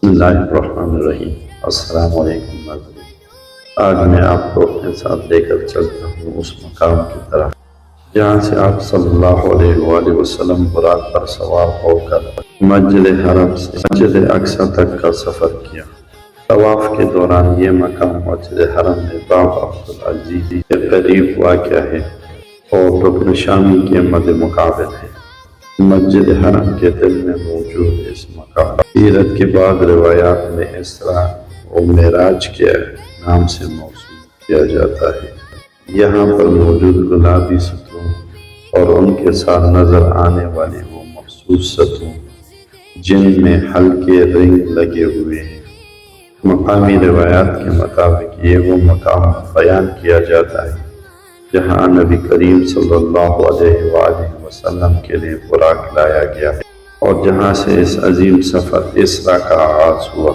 بسم اللہ الرحمن الرحیم۔ السلام علیکم ناظرین، آج میں آپ کو اپنے ساتھ لے کر چلتا ہوں اس مقام کی طرف جہاں سے آپ صلی اللہ علیہ وآلہ وسلم براق پر سوار ہو کر مسجد حرم سے مسجد اقصی تک کا سفر کیا۔ طواف کے دوران یہ مقام مسجد حرم میں باب عبدالعزیز کے قریب واقع ہے اور رکن شامی کے مد مقابل ہے۔ مسجد حرم کے دل میں موجود اس مقام سیرت کے بعد روایات میں اسراء و معراج کے نام سے موصول کیا جاتا ہے۔ یہاں پر موجود گلابی ستون اور ان کے ساتھ نظر آنے والی وہ مخصوص ستون جن میں ہلکے رنگ لگے ہوئے ہیں، مقامی روایات کے مطابق یہ وہ مقام بیان کیا جاتا ہے جہاں نبی کریم صلی اللہ علیہ وآلہ وسلم کے لیے براق لایا گیا اور جہاں سے اس عظیم سفر اسراء کا آغاز ہوا۔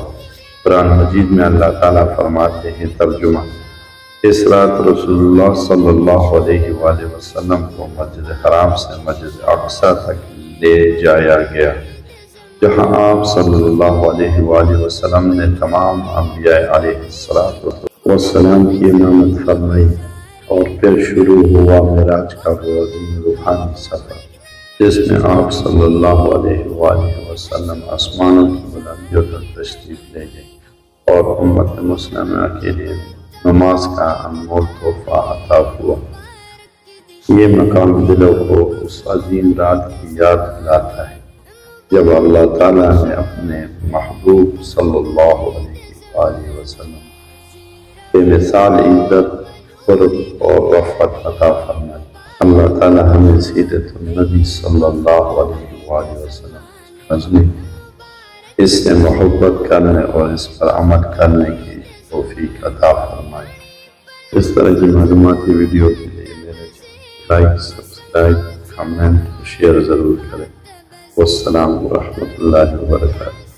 قرآن مجید میں اللہ تعالیٰ فرماتے ہیں ترجمہ: اس رات رسول اللہ صلی اللہ علیہ وآلہ وسلم کو مسجد حرام سے مسجد اقصی تک لے جایا گیا، جہاں آپ صلی اللہ علیہ وآلہ وسلم نے تمام انبیاء علیہ السلام کی امامت فرمائی، اور پھر شروع ہوا معراج کا وہ عظیم روحانی سفر جس میں آپ صلی اللہ علیہ وآلہ وسلم آسمانوں کی بلندیوں تک تشریف لے گئے اور امت مسلمہ کے لیے نماز کا انمول تحفہ عطا ہوا۔ یہ مقام دلوں کو اس عظیم رات کی یاد دلاتا ہے جب اللہ تعالیٰ نے اپنے محبوب صلی اللہ علیہ وآلہ وسلم بے مثال عزت، قرب اور رفعت عطا فرمائی۔ اللہ تعالیٰ ہمیں سیرت النبی صلی اللہ علیہ وآلہ وسلم سمجھنے، اس سے محبت کرنے اور اس پر عمل کرنے کی توفیق عطا فرمائے۔ اس طرح کی معلوماتی ویڈیو کے لیے میرے چینل لائک، سبسکرائب، کمنٹ اور شیئر ضرور کریں۔ والسلام ورحمۃ اللہ وبرکاتہ۔